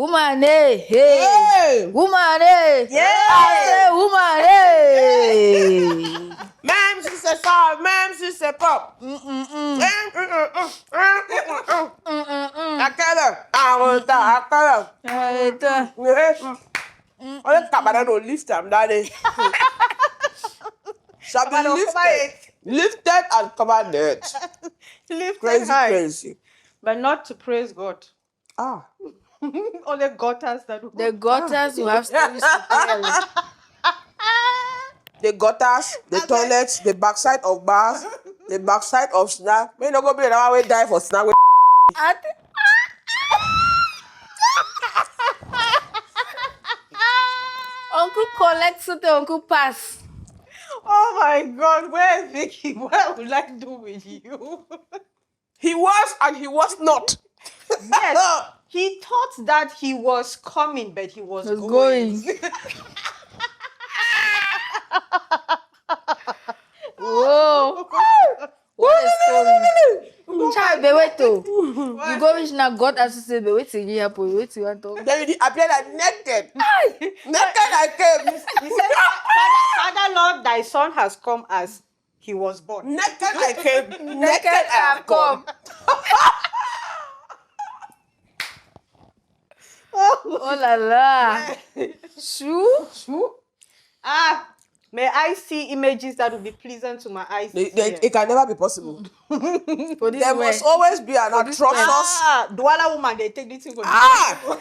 Woman, hey, hey. Hey. Woman, hey. Yeah. I say, woman, hey. Même si c'est ça, même si c'est pas. À quelle heure? En retard, à quelle heure? Arrête. On est camarade au lift, I'm daddy. Shall be lifted and covered it. Lifted Crazy, high. crazy. But not to praise God. Ah. Only gutters that will The gutters who have stories to tell. The gutters, the toilets, the backside of bars, the backside of snack. May not go be another way die for snack. Uncle collects it, Uncle pass. Oh my God, where is Vicky? What would I do with you? He was and he was not. Yes, he thought that he was coming, but he was going. Whoa. What a story. Child, be wait to. You go reach now, God has to say, be wait till you happen, wait till you want to. Then he appeared like naked. Naked I came. He said, Father Lord, thy son has come as he was born. Naked I came. Naked I have come. Oh la la. Shoo? Ah, may I see images that will be pleasant to my eyes. It can never be possible. For this There way. must always be an atrocious. Douala woman, they take this thing for Douala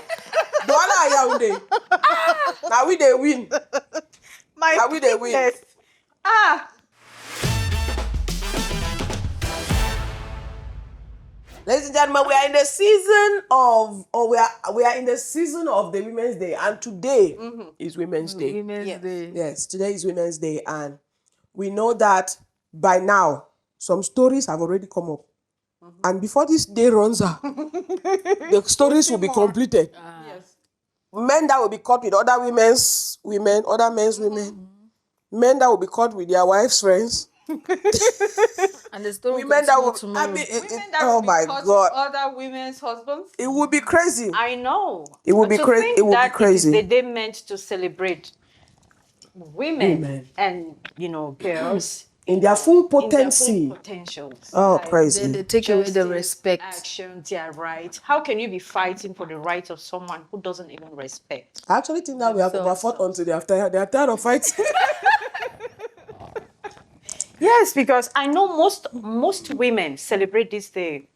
Yaounde. Now we they win. my Now we they win. goodness. Ah. Ladies and gentlemen, we are in the season of, we are in the season of the Women's Day, and today is Women's Day. Women's Day. Yes, today is Women's Day, and we know that by now some stories have already come up, and before this day runs out, the stories will be completed. Yes. Men that will be caught with other men's women, men that will be caught with their wives' friends. And the story Women that will, tomorrow. Women that oh will be my caught God, with other women's husbands. it would be crazy. I know. It would be crazy. It would be crazy. It is the day meant to celebrate women. And girls In their full in their potency. full potentials. Oh, Like, crazy. Then they take away the justice, respect. actions, their rights. How can you be fighting for the rights of someone who doesn't even respect? I actually think that we have overfought until they are tired. They are tired of fighting. Yes, because I know most women celebrate this day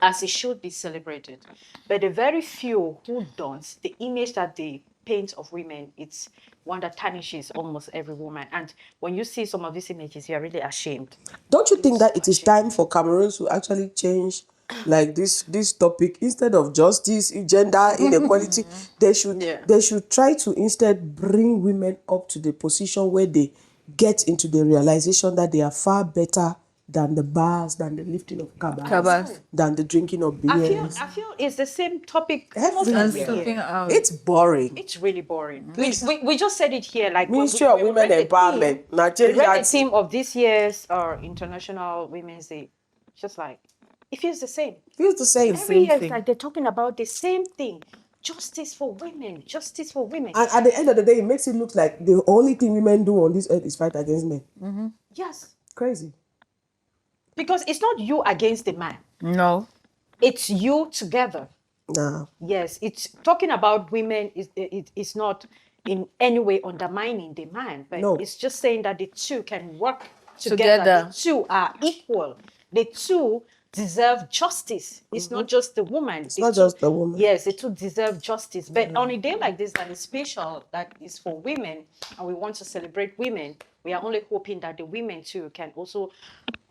as it should be celebrated. But the very few who don't, the image that they paint of women, it's one that tarnishes almost every woman. And when you see some of these images, you're really ashamed. Don't you think that it is time for Cameroons to actually change like this topic? Instead of justice, gender inequality, they should try to instead bring women up to the position where they get into the realization that they are far better than the bars, than the lifting of cabas, than the drinking of beer. I feel it's the same topic Every almost year. every year. Out. It's boring. It's really boring. Please. We just said it here. Like Ministry of Women Empowerment. We read the theme of this year's International Women's Day. Just like, it feels the same. Feels the same. Every year, it's like they're talking about the same thing. Justice for women. Justice for women. And at the end of the day, it makes it look like the only thing women do on this earth is fight against men. Yes. Crazy. Because it's not you against the man. No. It's you together. Nah. Yes. It's talking about women. It's not in any way undermining the man. But No. it's just saying that the two can work together. The two are equal. The two deserve justice. It's not just the woman. It's not just the woman. Yes, they too deserve justice. But on a day like this that is special, that is for women, and we want to celebrate women, we are only hoping that the women too can also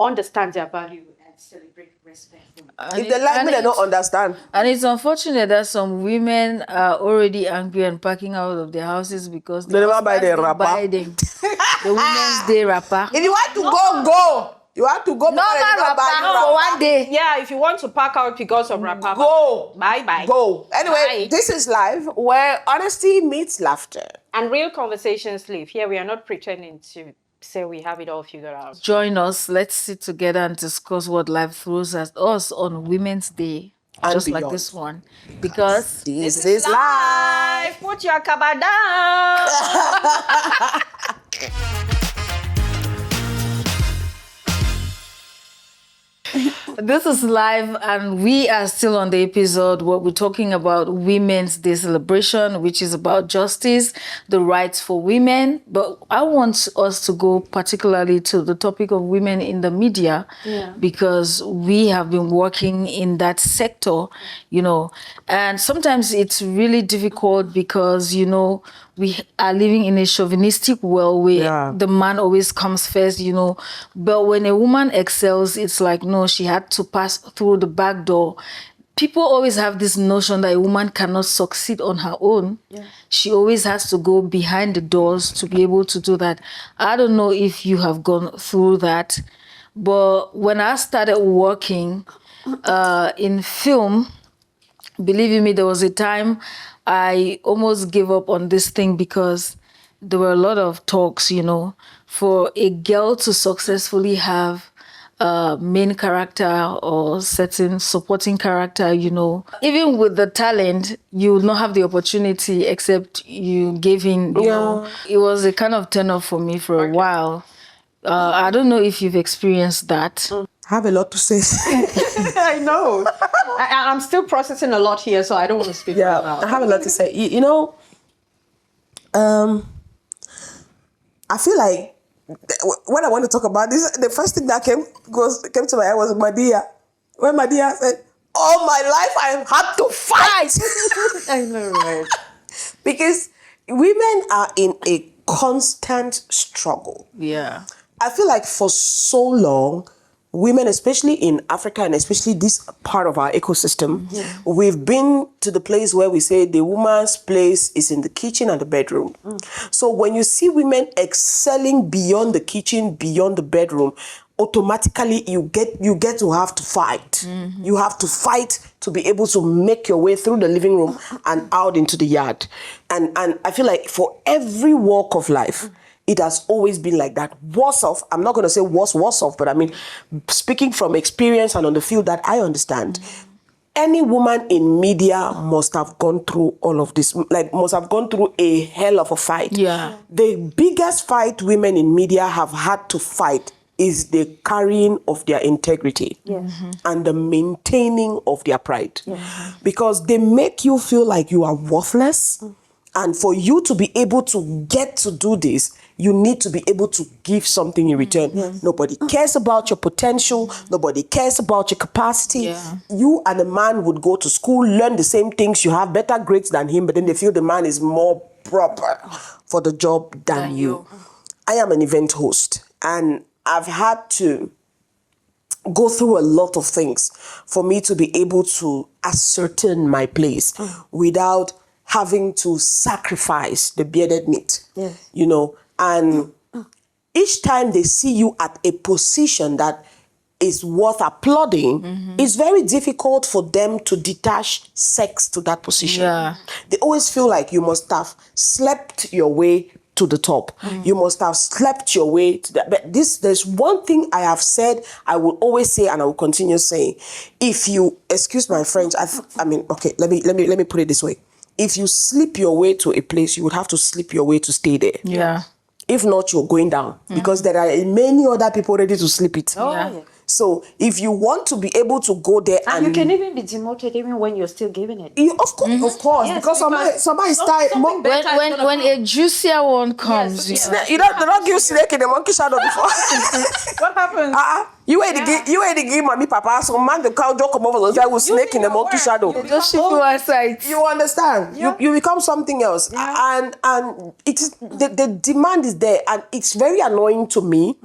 understand their value and celebrate respect. If they like me, they don't understand. And it's unfortunate that some women are already angry and packing out of their houses because They never buy the wrapper. The Women's Day wrapper. If you want to go. You have to go. No, for one day. Yeah, if you want to pack out because of wrapper, go. Bye. Go. Anyway, Bye. This is live where honesty meets laughter. And real conversations live. Here we are not pretending to say we have it all figured out. Join us. Let's sit together and discuss what life throws at us on Women's Day. just beyond. like this one, because This is life. Put your kaba down. this is live, and we are still on the episode where we're talking about Women's Day celebration, which is about justice, the rights for women. But I want us to go particularly to the topic of women in the media, because we have been working in that sector, you know, and sometimes it's really difficult because, you know, we are living in a chauvinistic world where the man always comes first, you know. But when a woman excels, it's like, no, she had to pass through the back door. People always have this notion that a woman cannot succeed on her own. She always has to go behind the doors to be able to do that. I don't know if you have gone through that, but when I started working in film, believe you me, there was a time I almost gave up on this thing because there were a lot of talks, you know, for a girl to successfully have a main character or certain supporting character, you know. Even with the talent, you will not have the opportunity except you gave in, you know. It was a kind of turn off for me for a while. I don't know if you've experienced that. I have a lot to say. I know. I'm still processing a lot here, so I don't want to speak right now. I have a lot to say. You know, I feel like when I want to talk about this, the first thing that came to my head was Madia. When Madia said, all my life I had to fight. I know, right? Because women are in a constant struggle. Yeah. I feel like for so long, women, especially in Africa and especially this part of our ecosystem, we've been to the place where we say the woman's place is in the kitchen and the bedroom. So when you see women excelling beyond the kitchen, beyond the bedroom, automatically you get to have to fight. You have to fight to be able to make your way through the living room and out into the yard. And I feel like for every walk of life, it has always been like that. Worse off, I'm not going to say worse off, but I mean, speaking from experience and on the field that I understand, any woman in media must have gone through all of this, like must have gone through a hell of a fight. Yeah. The biggest fight women in media have had to fight is the carrying of their integrity and the maintaining of their pride. Because they make you feel like you are worthless. And for you to be able to get to do this, you need to be able to give something in return. Nobody cares about your potential. Nobody cares about your capacity. You and a man would go to school, learn the same things. You have better grades than him, but then they feel the man is more proper for the job than you. I am an event host, and I've had to go through a lot of things for me to be able to ascertain my place without having to sacrifice the bearded meat, you know. And each time they see you at a position that is worth applauding, it's very difficult for them to detach sex to that position. They always feel like you must have slept your way to the top. You must have slept your way to that. But there's one thing I have said, I will always say, and I will continue saying. If you, excuse my French, I mean, okay, let me put it this way. If you sleep your way to a place, you would have to sleep your way to stay there. If not, you're going down because there are many other people ready to sleep it. So if you want to be able to go there and you can even be demoted even when you're still giving it. Of course, yes, because somebody start when a juicier one comes. You don't give snake in the monkey shadow before. What happens? You ain't to give mommy papa. So man, the cow don't come over. There was snake in the monkey shadow. Just shift you aside. You understand? You become something else, and it is the demand is there, and it's very annoying to me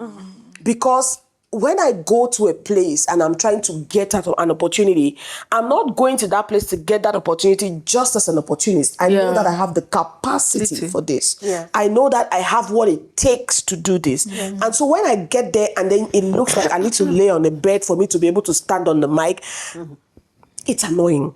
because when I go to a place and I'm trying to get out an opportunity, I'm not going to that place to get that opportunity just as an opportunist. I know that I have the capacity for this. I know that I have what it takes to do this. And so when I get there and then it looks like I need to lay on the bed for me to be able to stand on the mic, it's annoying.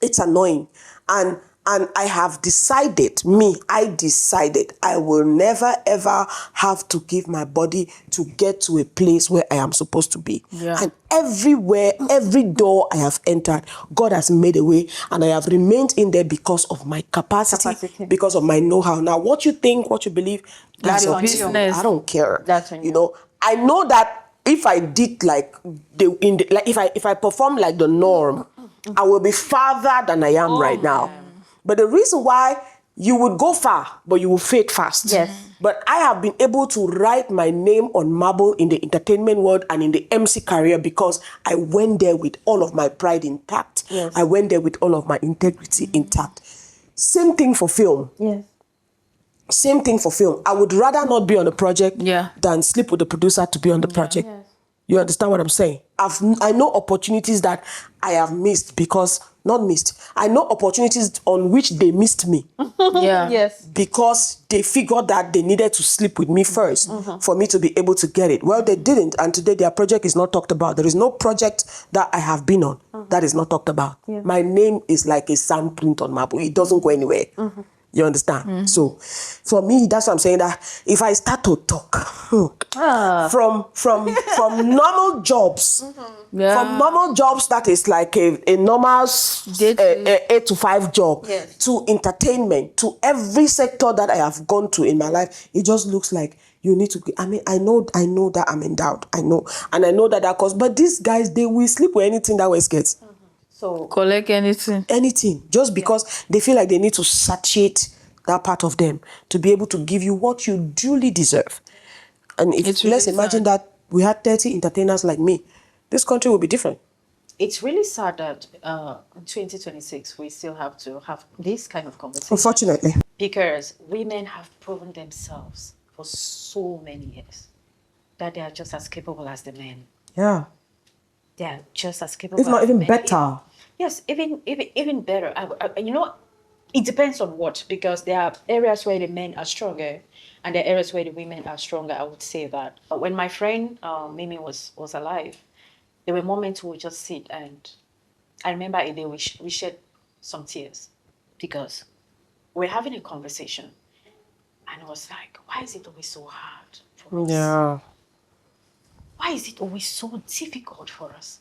It's annoying. And And I have decided, I decided I will never ever have to give my body to get to a place where I am supposed to be. Yeah. And everywhere, every door I have entered, God has made a way, and I have remained in there because of my capacity. Because of my know-how. Now, what you think, what you believe, that's your up to you. business. I don't care. That's on you you. know. I know that if I did like if I perform like the norm, I will be farther than I am right now. But the reason why you would go far, but you will fade fast. Yes. But I have been able to write my name on marble in the entertainment world and in the MC career because I went there with all of my pride intact. Yes. I went there with all of my integrity intact. Same thing for film. Yes. Same thing for film. I would rather not be on the project Yeah. than sleep with the producer to be on the project. Yes. You understand what I'm saying? I know opportunities that I have missed I know opportunities on which they missed me Yeah. Yes. because they figured that they needed to sleep with me first for me to be able to get it. Well, they didn't, and today their project is not talked about. There is no project that I have been on that is not talked about. My name is like a sandprint on marble. It doesn't go anywhere. You understand? So, for me, that's what I'm saying. That if I start to talk from normal jobs, Yeah. from normal jobs that is like a normal 8 to 5 job, Yes. to entertainment, to every sector that I have gone to in my life, it just looks like you need to. I mean, I know that I'm endowed. I know, and I know that costs. But these guys, they will sleep with anything that West gets. So Collect anything. Just because they feel like they need to satiate that part of them to be able to give you what you duly deserve. And if It's really let's imagine sad. that we had 30 entertainers like me, this country would be different. it's really sad that in 2026 we still have to have this kind of conversation. Unfortunately. Because women have proven themselves for so many years that they are just as capable as the men. Yeah. They are just as capable. If not as the even men. better. Yes, even better. It depends on what, because there are areas where the men are stronger, and there are areas where the women are stronger. I would say that. But when my friend Mimi was alive, there were moments we would just sit, and I remember a day we shed some tears because we're having a conversation, and I was like, why is it always so hard for us? Yeah. Why is it always so difficult for us?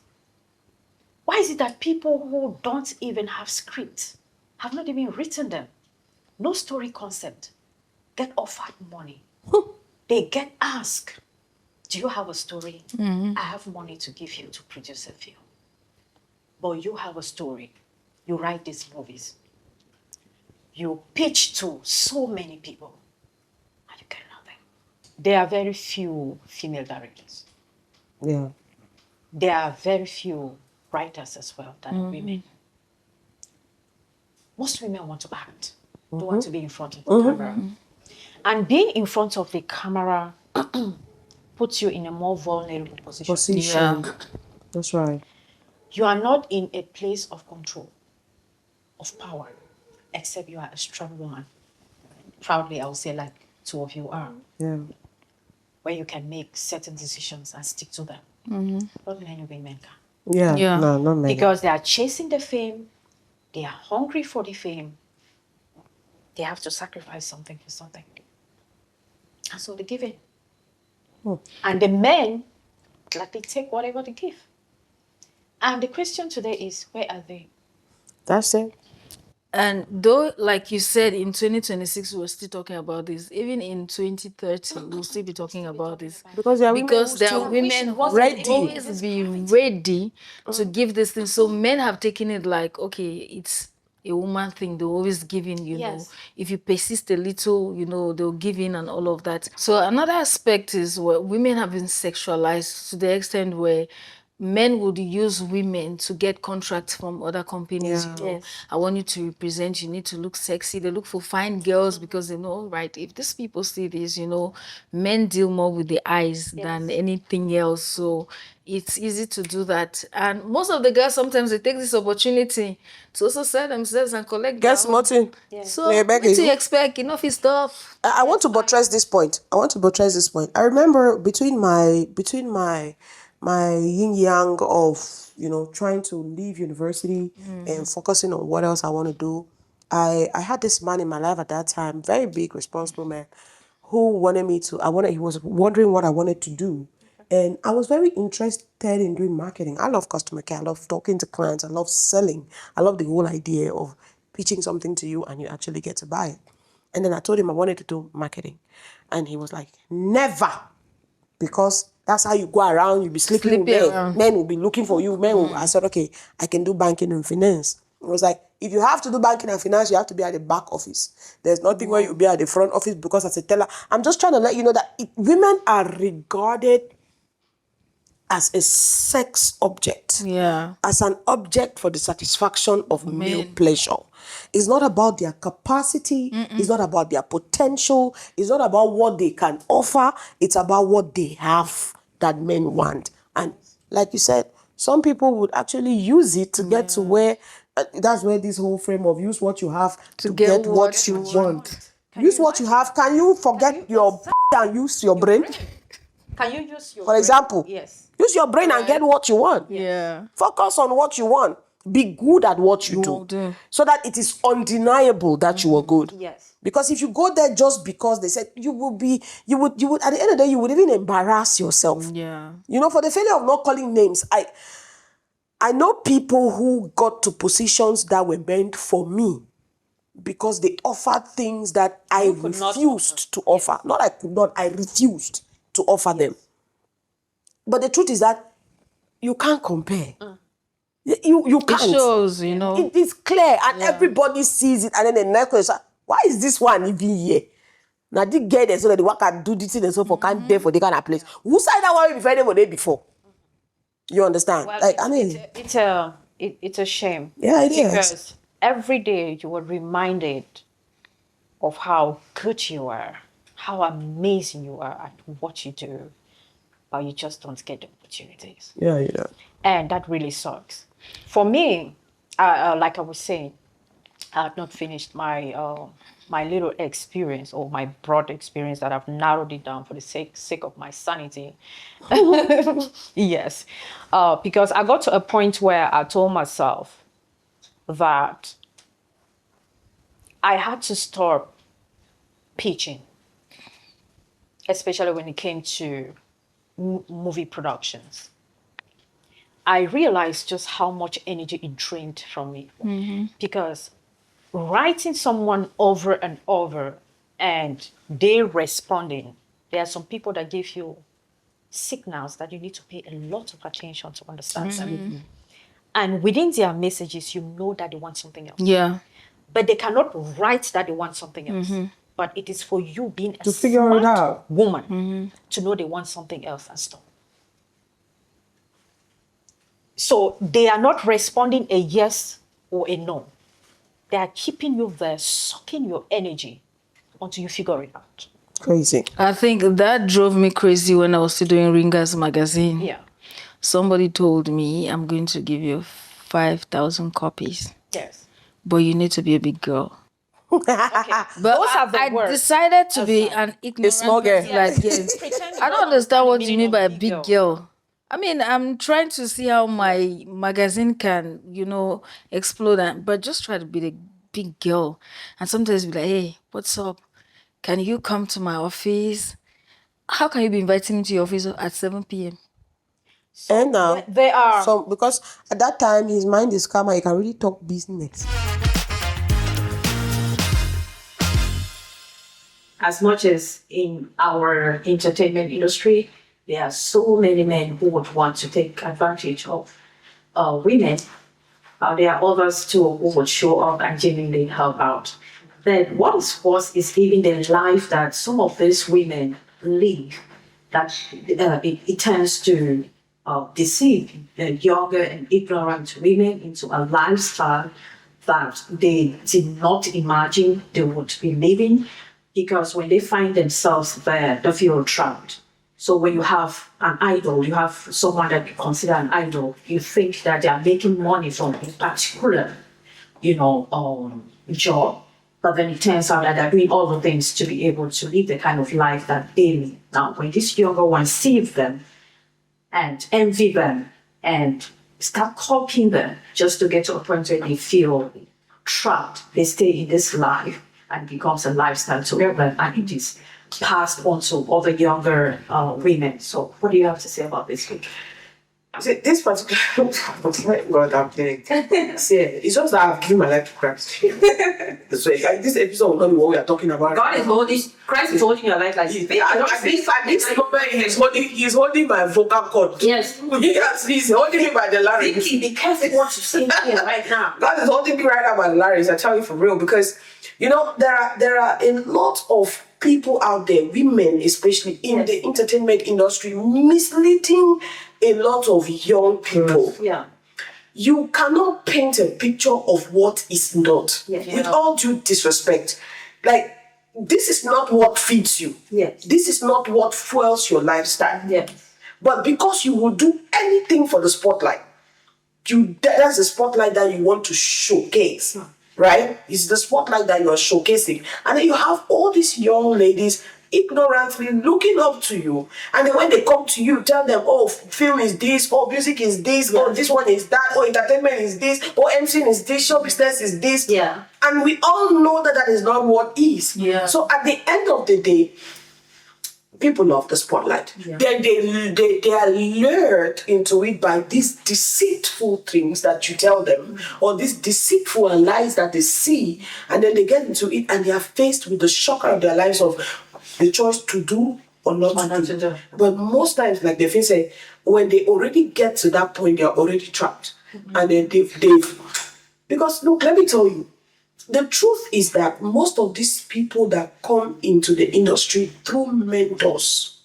Why is it that people who don't even have scripts, have not even written them, no story concept, get offered money? They get asked, do you have a story? I have money to give you to produce a film. But you have a story. You write these movies. You pitch to so many people, and you get nothing. There are very few female directors. Yeah. There are very few writers as well that are women. Most women want to act. They want to be in front of the camera. And being in front of the camera puts you in a more vulnerable position. Yeah. That's right. You are not in a place of control, of power, except you are a strong woman. Proudly, I would say, like two of you are, Yeah. where you can make certain decisions and stick to them. Not many women can. Yeah. Yeah. No, not many. Because they are chasing the fame, they are hungry for the fame, they have to sacrifice something for something. And so they give in. And the men gladly take whatever they give. And the question today is, where are they? That's it. And though, like you said, in 2026, we're still talking about this. Even in 2030, we'll still be talking about this. Because there are women Because who there still are women who will ready. always be ready to give this thing. So men have taken it like, okay, it's a woman thing. They'll always give in, you know. Yes. If you persist a little, you know, they'll give in and all of that. So another aspect is where women have been sexualized to the extent where men would use women to get contracts from other companies. Yeah. You know, Yes. I want you to represent, you need to look sexy. They look for fine girls because they know, right, if these people see this, you know, men deal more with the eyes than anything else. So it's easy to do that. And most of the girls, sometimes they take this opportunity to also sell themselves and collect Guess their own. Martin. So Yeah, what Becky. do you expect? Enough is stuff. I want to buttress this point. I remember between my yin yang of, you know, trying to leave university and focusing on what else I want to do, I had this man in my life at that time, very big, responsible man, who wanted me to, he was wondering what I wanted to do. And I was very interested in doing marketing. I love customer care. I love talking to clients. I love selling. I love the whole idea of pitching something to you and you actually get to buy it. And then I told him I wanted to do marketing. And he was like, never. Because that's how you go around, you'll be sleeping with men. around. Men will be looking for you. Men will, I said, okay, I can do banking and finance. It was like, if you have to do banking and finance, you have to be at the back office. There's nothing where you'll be at the front office because as a teller, I'm just trying to let you know that women are regarded as a sex object. Yeah. As an object for the satisfaction of male pleasure. It's not about their capacity. It's not about their potential. It's not about what they can offer. It's about what they have that men want. And like you said, some people would actually use it to get to where, that's where this whole frame of use what you have to get what you want. Use what you have. Can you forget your and use your brain? Can you use your For brain? example, Yes. use your brain and get what you want. Yeah. Focus on what you want. Be good at what you do. So that it is undeniable that you are good. Yes. Because if you go there just because they said you would, at the end of the day, you would even embarrass yourself. Yeah. You know, for the failure of not calling names, I know people who got to positions that were meant for me because they offered things that I refused to offer. Not I could not, I refused to offer them. But the truth is that you can't compare. You can't. It shows, you know. It is clear and everybody sees it. And then the next question, why is this one even here? Now, they get there so that the one can do this and so for can't there for the kind of place. Who said that one before they were there before? You understand? Well, like, I mean, it's a shame. Yeah, it is. Because every day you are reminded of how good you are, how amazing you are at what you do, but you just don't get the opportunities. yeah, you know. And that really sucks. For me, like I was saying, I had not finished my my little experience or my broad experience that I've narrowed it down for the sake of my sanity. Yes. Because I got to a point where I told myself that I had to stop pitching, especially when it came to movie productions. I realized just how much energy it drained from me. Because writing someone over and over and they responding, there are some people that give you signals that you need to pay a lot of attention to understand them. And within their messages, you know that they want something else. Yeah. But they cannot write that they want something else. But it is for you being a To figure it smart out. woman to know they want something else and stop. So they are not responding a yes or a no. They are keeping you there, sucking your energy until you figure it out. Crazy. I think that drove me crazy when I was still doing Ringers magazine. Yeah. Somebody told me, I'm going to give you 5,000 copies, Yes. but you need to be a big girl. Okay. But Those are the I words. decided to be an ignorant small girl. person, like, yes. Pretend I you don't understand what the you meaning mean by a of big girl. I mean, I'm trying to see how my magazine can, you know, explode, but just try to be the big girl. And sometimes be like, hey, what's up? Can you come to my office? How can you be inviting me to your office at 7 p.m.? And now, They are. so because at that time his mind is calm and he can really talk business. As much as in our entertainment industry, there are so many men who would want to take advantage of women. There are others too who would show up and genuinely help out. Then what is worse is living the life that some of these women live, that it tends to deceive younger and ignorant women into a lifestyle that they did not imagine they would be living, because when they find themselves there, they feel trapped. So when you have an idol, you have someone that you consider an idol, you think that they are making money from a particular, job, but then it turns out that they're doing all the things to be able to live the kind of life that they live. Now, when these younger ones see them and envy them and start copying them just to get to a point where they feel trapped. They stay in this life and becomes a lifestyle to them, and it is passed on to other younger women. So what do you have to say about this? See, this particular God, I'm telling you. See, it's just that I've given my life to Christ. So like, this episode will not be what we are talking about. Christ is holding your life like this. At this moment, he's holding my vocal cord. Yes. He's holding me by the larynx. Thinking, be careful what you say here right now. God is holding me right now by the larynx. I tell you for real, because you know there are a lot of people out there, women especially in the entertainment industry, misleading a lot of young people. Yeah. You cannot paint a picture of what is not. With all due disrespect. Like, this is not what feeds you. Yes. This is not what fuels your lifestyle. Yes. But because you will do anything for the spotlight, that's the spotlight that you want to showcase. Right? It's the spotlight that you are showcasing. And then you have all these young ladies ignorantly looking up to you, and then when they come to you, tell them, oh, film is this, oh, music is this, oh, this one is that, oh, entertainment is this, oh, MCing is this, show business is this. Yeah. And we all know that is not what is. Yeah. So at the end of the day, people love the spotlight. Yeah. They are lured into it by these deceitful things that you tell them, or these deceitful lies that they see, and then they get into it and they are faced with the shocker of their lives of the choice to do or not to do. But most times, like they've said, when they already get to that point, they are already trapped. And then they've because look, let me tell you, the truth is that most of these people that come into the industry through mentors,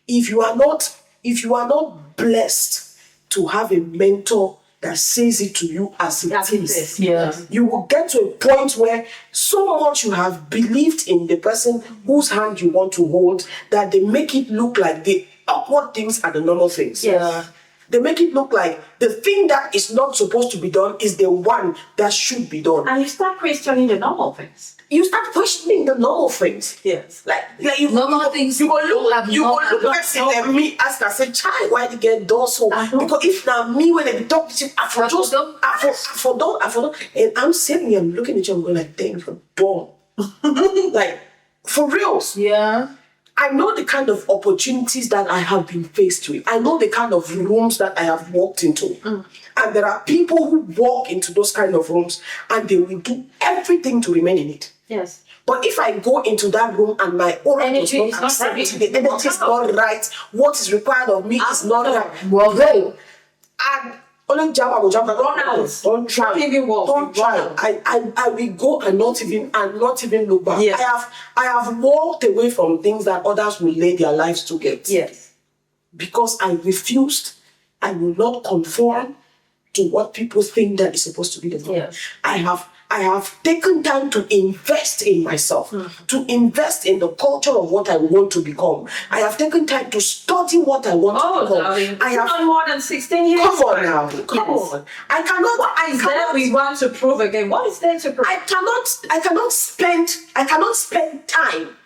if you are not blessed to have a mentor that says it to you as it is, you will get to a point where so much you have believed in the person whose hand you want to hold that they make it look like the awkward things are the normal things. Yeah. They make it look like the thing that is not supposed to be done is the one that should be done. And you start questioning the normal things. You start questioning the normal things. Yes. Like you Normal things you go look not at me ask and say, child, why you get done so? Because if now me when they talk to you, I forgot. And I'm sitting here, I'm looking at you, I'm going like, dang, you're dumb. Like, for reals. Yeah. I know the kind of opportunities that I have been faced with. I know the kind of rooms that I have walked into. And there are people who walk into those kind of rooms and they will do everything to remain in it. Yes. But if I go into that room and my aura Energy does is not not accept right. it, the energy is not right, what is required of me is not right. Well, Go. And only jump, I will jump. Run out. Don't try. Don't even walk. Don't try. Run out. I will go and not even look back. Yes. I have walked away from things that others will lay their lives to get. Yes. Because I refused. I will not conform to what people think that is supposed to be the norm. Yes. I have taken time to invest in myself, to invest in the culture of what I want to become. I have taken time to study what I want to become. Darling, I have not more than 16 years. Come on now. Come on. I cannot. What is there we want to prove again? What is there to prove? I cannot spend time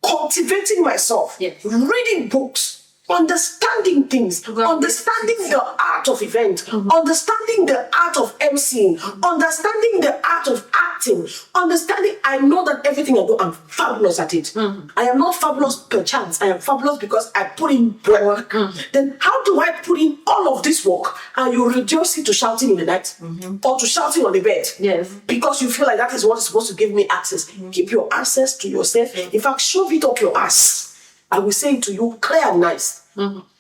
cultivating myself, Yes. reading books, understanding things, understanding the art of event, understanding the art of MCing, understanding the art of acting, I know that everything I do, I'm fabulous at it. I am not fabulous per chance. I am fabulous because I put in work. Then how do I put in all of this work and you reduce it to shouting in the night or to shouting on the bed? Yes. Because you feel like that is what is supposed to give me access. Keep your access to yourself. In fact, shove it up your ass. I will say it to you clear and nice.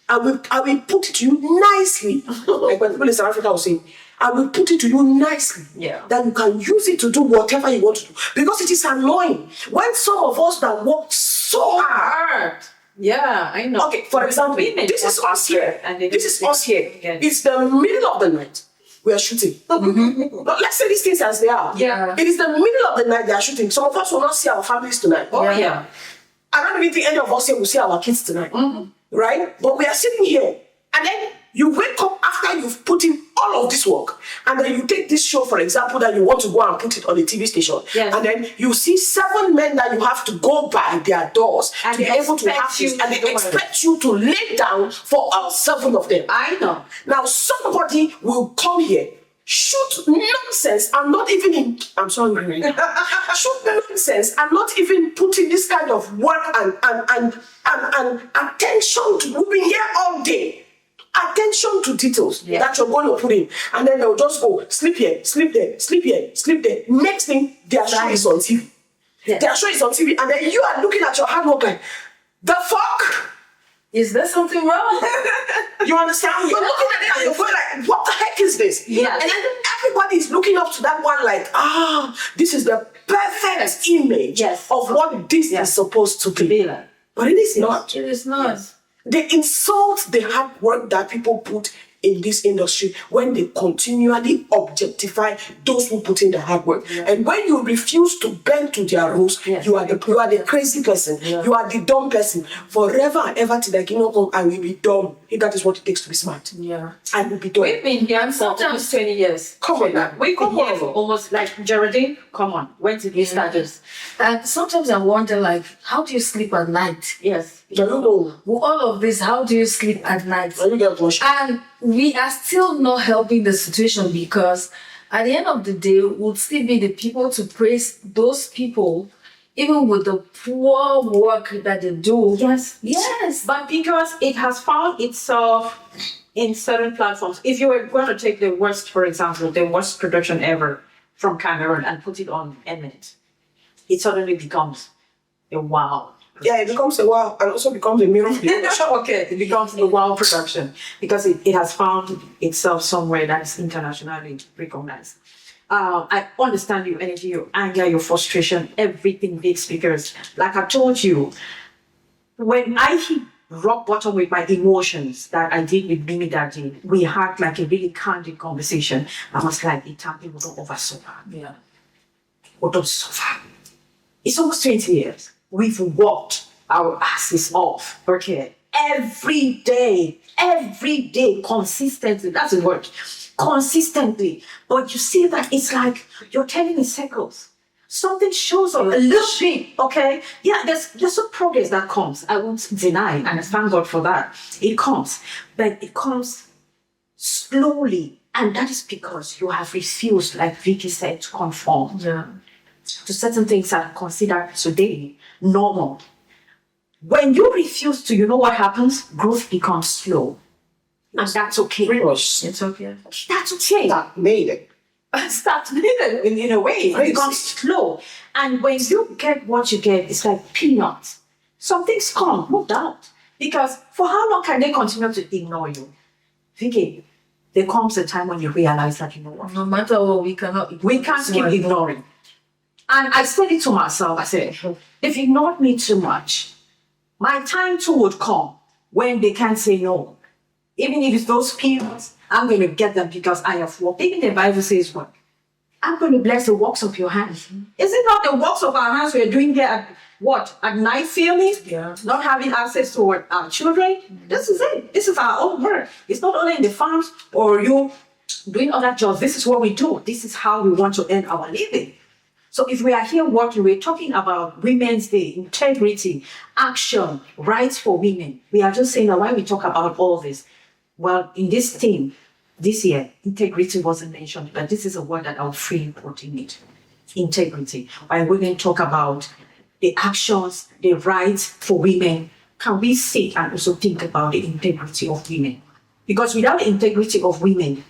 I will put it to you nicely. Like when people in South Africa will say, I will put it to you nicely. Yeah. That you can use it to do whatever you want to do. Because it is annoying. When some of us that work so hard. Yeah, I know. Okay, for example, this is us here. This is us here. It's the middle of the night. We are shooting. But let's say these things as they are. Yeah. It is the middle of the night they are shooting. Some of us will not see our families tonight. Oh, yeah. I don't even think any of us here will see our kids tonight. Right? But we are sitting here. And then you wake up after you've put in all of this work. And then you take this show, for example, that you want to go and put it on the TV station. Yes. And then you see 7 men that you have to go by their doors And to be they able to have expect you this. And to they do expect you to lay down for all 7 of them. I know. Now somebody will come here shoot nonsense and not even in, I'm sorry, shoot nonsense and not even putting this kind of work and attention to, we've been here all day. Attention to details that you're going to put in, and then they'll just go sleep here, sleep there, sleep here, sleep there. Next thing, their show is on TV. Their show is on TV, and then you are looking at your hard work like, the fuck? Is there something wrong? You understand? You're looking at it and you're going like, what the heck is this? Yeah. And then everybody is looking up to that one like, this is the perfect image of what this is supposed to be. But it is not. It is not. They insult the hard work that people put in this industry when they continually objectify those who put in the hard work. And when you refuse to bend to their rules, you are the crazy person. You are the dumb person. Forever and ever till the kingdom come, I will be dumb. If that is what it takes to be smart. I will be dumb. We've been here for almost 20 years. Come on now. We've been here for almost, like, Geraldine, come on. When did we start this? And sometimes I wonder, like, how do you sleep at night? Yes. I don't know. With all of this, how do you sleep at night? When you get flushed. And we are still not helping the situation, because at the end of the day, we'll still be the people to praise those people, even with the poor work that they do. Yes. But because it has found itself in certain platforms. If you were going to take the worst, for example, the worst production ever from Cameroon and put it on Eminent, it suddenly becomes a wow. Yeah, it becomes a wow, and also becomes a miracle. Okay, it becomes a wow production because it has found itself somewhere that is internationally recognized. I understand your energy, your anger, your frustration, everything big speakers. Like I told you, when I hit rock bottom with my emotions that I did with Mimi that day, we had like a really candid conversation. I was like, the time people don't over suffer. We don't suffer. It's almost 20 years. We've worked our asses off, okay? Every day, consistently. That's the word. Consistently. But you see that it's like you're turning in circles. Something shows up a little bit, okay? Yeah, there's some progress that comes. I won't deny, and I thank God for that. It comes. But it comes slowly. And that is because you have refused, like Vicky said, to conform to certain things that are considered today normal. When you refuse to, you know what happens? Growth becomes slow. And that's okay. Pretty much. It's okay. That's okay. That made it. Start in a way. It becomes slow. And when you get what you get, it's like peanuts. Some things come, no doubt. Because for how long can they continue to ignore you? Vicky, there comes a time when you realize that, you know what? No matter what, we can't keep ignoring. And I said it to myself. I said, if you ignored me too much, my time too would come when they can't say no. Even if it's those periods, I'm going to get them because I have worked. Even the Bible says what? I'm going to bless the works of your hands. Is it not the works of our hands we're doing here at what? At night filming? Not having access to our children? This is it. This is our own work. It's not only in the farms or you doing other jobs. This is what we do. This is how we want to earn our living. So if we are here working, we're talking about Women's Day, integrity, action, rights for women. We are just saying that why we talk about all this. Well, in this theme, this year, integrity wasn't mentioned, but this is a word that I'll free putting it. Integrity. When women talk about the actions, the rights for women, can we sit and also think about the integrity of women? Because without the integrity of women,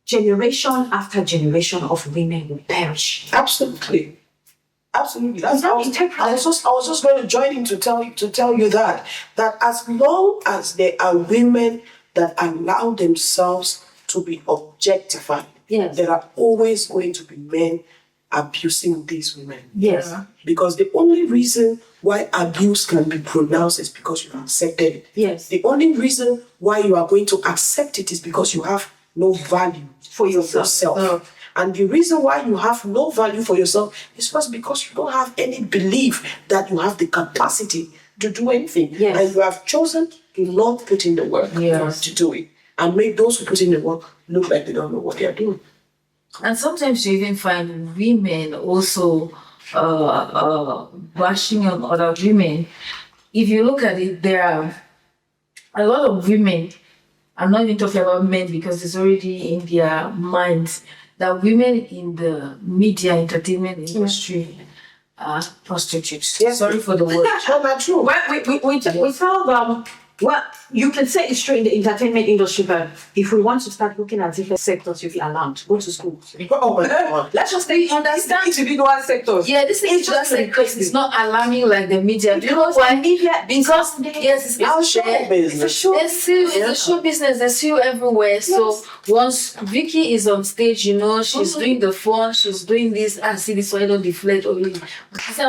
generation after generation of women will perish. Absolutely. That's I was just going to join in to tell you that as long as there are women that allow themselves to be objectified, there are always going to be men abusing these women. Because the only reason why abuse can be pronounced is because you accepted it. The only reason why you are going to accept it is because you have no value for yourself. And the reason why you have no value for yourself is first because you don't have any belief that you have the capacity to do anything. And you have chosen to not put in the work to do it. And make those who put in the work look like they don't know what they are doing. And sometimes you even find women also bashing on other women. If you look at it, there are a lot of women I'm not even talking about men because it's already in their minds that women in the media entertainment industry are prostitutes. Yes. Sorry for the word. No, not true. Well, we tell them, well, you can say it's true in the entertainment industry, but if we want to start looking at different sectors, you feel alarmed. Go to school. Oh my God. Let's just say Understand? individual sectors. Yeah, this is just like it's not alarming like the media. Do you know why? Media, Because yes, it's out show there. business. It's a show business. They see you everywhere. So once Vicky is on stage, you know, she's doing the fun, she's doing this, and see this one don't deflate or really.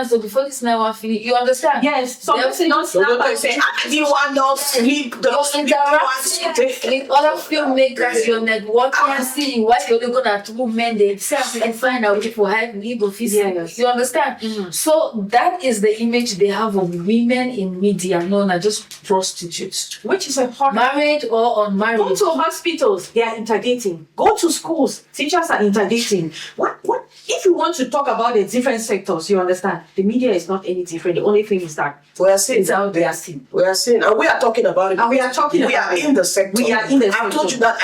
So before this night one finish, you understand? Yes. Some They'll person don't snap and say, You want to sleep, interacting with other filmmakers, you're networking and seeing what you're looking at women, they say and find out if you have legal physics. You understand? So that is the image they have of women in media known as just prostitutes. which is a horror. Married or unmarried. Go to hospitals, they are interdating. Go to schools, teachers are interdating. What if you want to talk about the different sectors, you understand? The media is not any different. The only thing is that we are seeing it's out there. We are seeing, and we are talking about it. And we are talking We about are it. in the sector. We are in the I've told sector. you that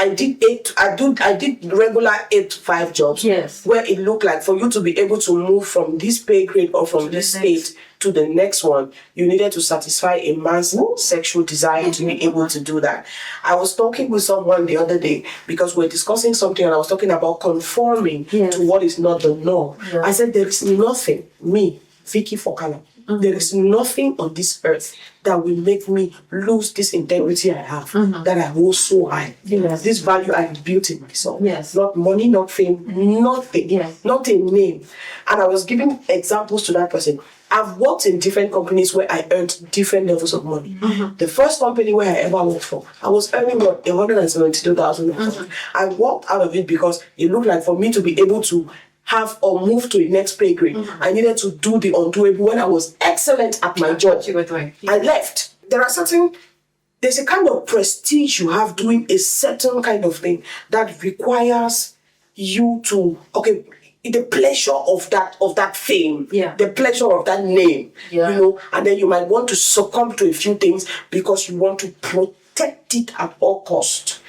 I did regular 8 to 5 jobs. Yes. Where it looked like for you to be able to move from this pay grade or from this state to the next one, you needed to satisfy a man's sexual desire to be able to do that. I was talking with someone the other day because we're discussing something and I was talking about conforming to what is not the norm. Yeah. I said there is nothing, me, Vicky Fokala, there is nothing on this earth that will make me lose this integrity I have, that I hold so high. Yes. This value I built in myself. Yes. Not money, not fame, nothing. Yes. Not a name. And I was giving examples to that person. I've worked in different companies where I earned different levels of money. The first company where I ever worked for, I was earning what, 172,000. I walked out of it because it looked like for me to be able to have or move to the next pay grade, I needed to do the undoable when I was excellent at my job. I left. There's a kind of prestige you have doing a certain kind of thing that requires you to, the pleasure of that fame, the pleasure of that name, you know, and then you might want to succumb to a few things because you want to protect it at all cost.